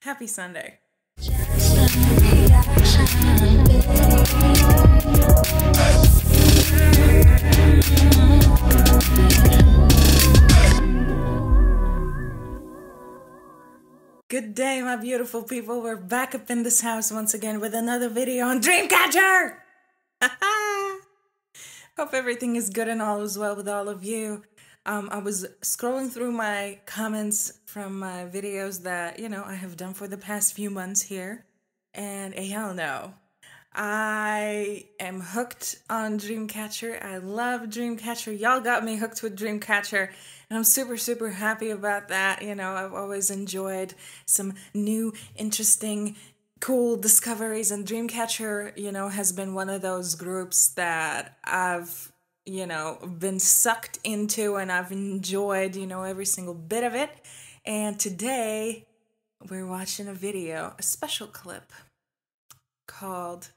Happy Sunday. Good day, my beautiful people. We're back up in this house once again with another video on Dreamcatcher. Hope everything is good and all is well with all of you. I was scrolling through my comments from my videos that, I have done for the past few months here. And hell no. I am hooked on Dreamcatcher. I love Dreamcatcher. Y'all got me hooked with Dreamcatcher. And I'm super, super happy about that. I've always enjoyed some new, interesting, cool discoveries. And Dreamcatcher, has been one of those groups that I've, been sucked into and I've enjoyed, every single bit of it. And today we're watching a video, a special clip called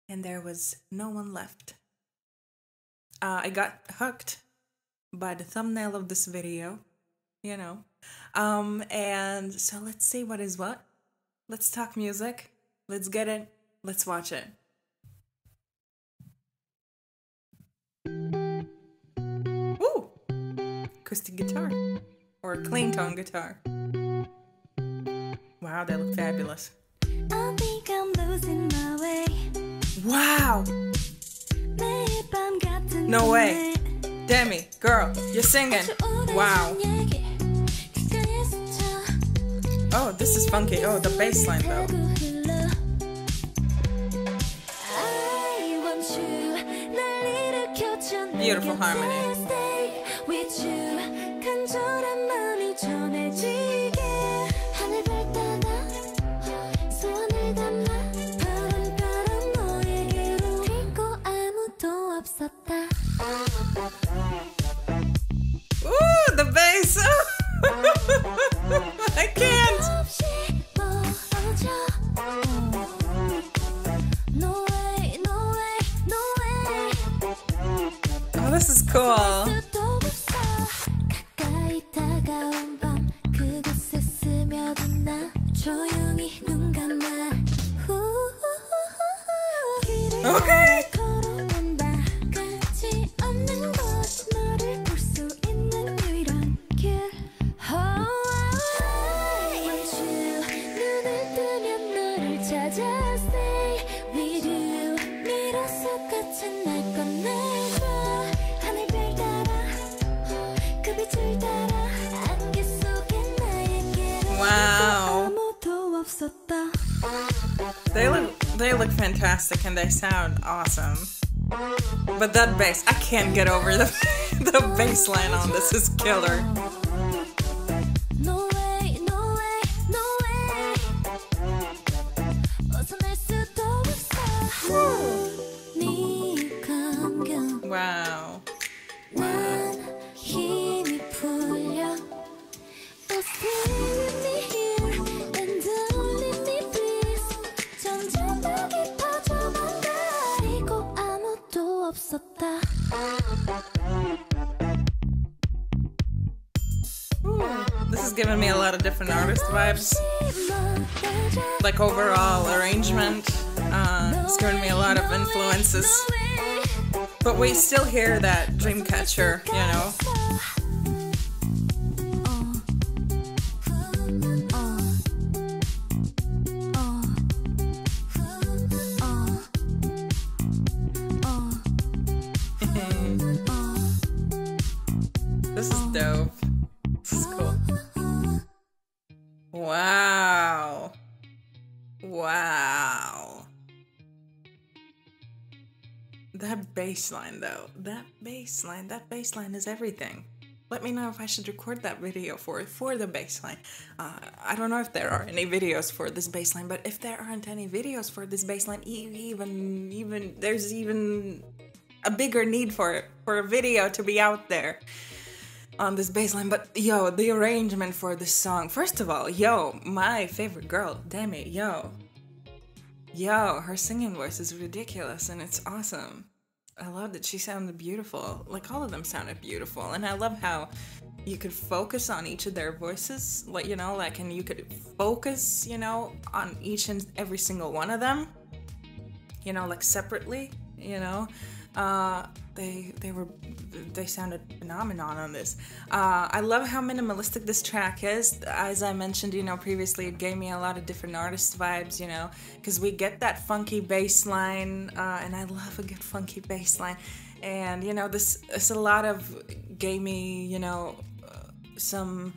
And There Was No One Left. I got hooked by the thumbnail of this video, and so let's see what is what. Let's talk music. Let's get it. Let's watch it. Woo! Acoustic guitar or clean tone guitar. Wow, they look fabulous. I think I'm losing my way. Wow! No way. Demi, girl, you're singing. Wow. Oh, this is funky. Oh, the bass line though. Beautiful harmony. Ooh, the bass! I can't! Oh, this is cool. Okay. Wow. They look fantastic and they sound awesome. But that bass, I can't get over the bass line on this is killer. Wow. This is giving me a lot of different artist vibes. Like overall arrangement. It's giving me a lot of influences. But we still hear that Dreamcatcher, This is dope. This is cool. Wow. Wow. That bass line though. That bass line is everything. Let me know if I should record that video for the bass line. I don't know if there are any videos for this bass line, but if there aren't any videos for this bass line, even there's even a bigger need for a video to be out there on this bass line. But yo, the arrangement for this song, first of all, yo, my favorite girl, Demi, yo, her singing voice is ridiculous and it's awesome. I love that she sounded beautiful. Like all of them sounded beautiful, and I love how you could focus on each of their voices, like, you know, like, and you could focus, you know, on each and every single one of them, you know, like separately, you know. They sounded phenomenal on this. I love how minimalistic this track is. As I mentioned, you know, previously, it gave me a lot of different artist vibes, you know, because we get that funky bass line, and I love a good funky bass line. And, you know, this a lot of gave me, you know, some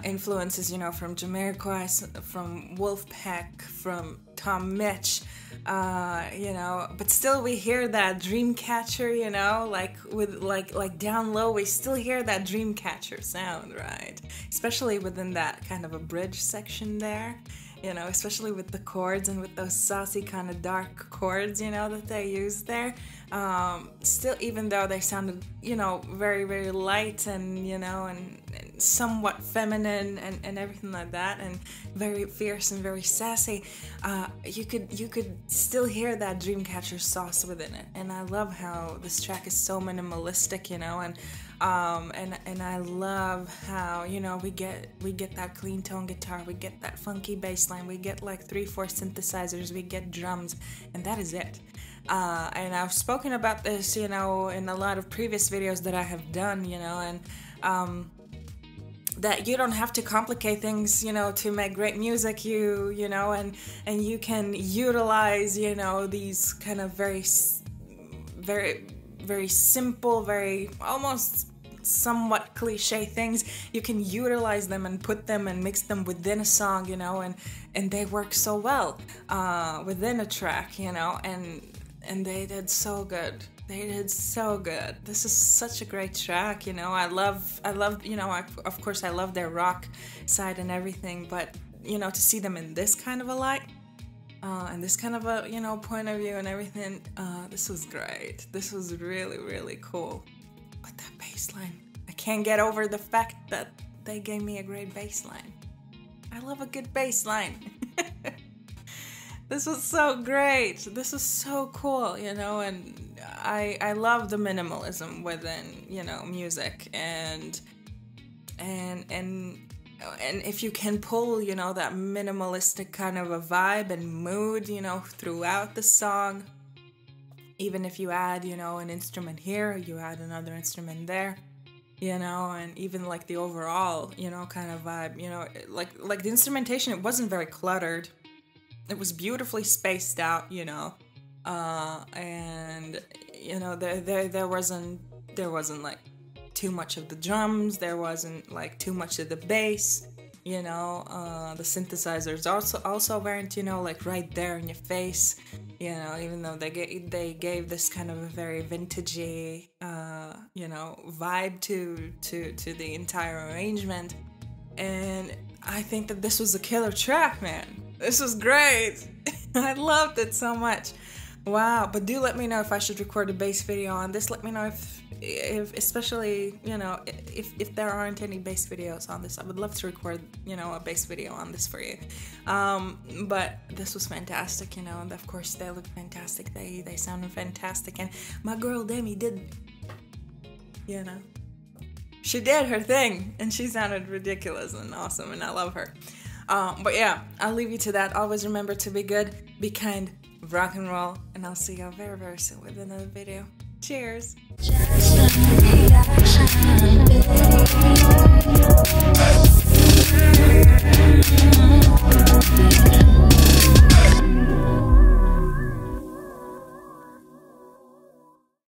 influences, you know, from Jamiroquai, from Wolfpack, from Tom Mitch, you know, but still we hear that Dreamcatcher, you know, like with like down low, we still hear that Dreamcatcher sound, right? Especially within that kind of a bridge section there, you know, especially with the chords and with those saucy kind of dark chords, you know, that they use there. Still, even though they sounded, you know, very, very light and, you know, and somewhat feminine and everything like that, and very fierce and very sassy, you could still hear that Dreamcatcher sauce within it. And I love how this track is so minimalistic, you know, and I love how, you know, we get that clean tone guitar, we get that funky bass line, we get like 3/4 synthesizers, we get drums, and that is it. And I've spoken about this, you know, in a lot of previous videos that I have done, you know, and that you don't have to complicate things, you know, to make great music, you know, and you can utilize, you know, these kind of very, very simple, very almost somewhat cliche things. You can utilize them and put them and mix them within a song, you know, and they work so well within a track, you know, and they did so good. They did so good. This is such a great track, you know. I love, you know, of course I love their rock side and everything, but, you know, to see them in this kind of a light, and this kind of a, you know, point of view and everything, this was great. This was really, really cool. But that bass line, I can't get over the fact that they gave me a great bass line. I love a good bass line. This was so great. This was so cool, you know, and I love the minimalism within, you know, music, and if you can pull, you know, that minimalistic kind of a vibe and mood, you know, throughout the song, even if you add, you know, an instrument here, you add another instrument there, you know, and even like the overall, you know, kind of vibe, you know, like the instrumentation, it wasn't very cluttered. It was beautifully spaced out, you know, and, you know, there wasn't like too much of the drums, there wasn't like too much of the bass, you know, the synthesizers also weren't, you know, like right there in your face, you know, even though they gave this kind of a very vintagey, you know, vibe to the entire arrangement. And I think that this was a killer track, man. This was great. I loved it so much. Wow. But do let me know if I should record a bass video on this. Let me know if especially, you know, if there aren't any bass videos on this. I would love to record, you know, a bass video on this for you. But this was fantastic, you know, and of course they look fantastic. They sounded fantastic. And my girl Demi did, you know, she did her thing, and she sounded ridiculous and awesome, and I love her. But yeah, I'll leave you to that. Always remember to be good, be kind, rock and roll, and I'll see you very, very soon with another video. Cheers! Just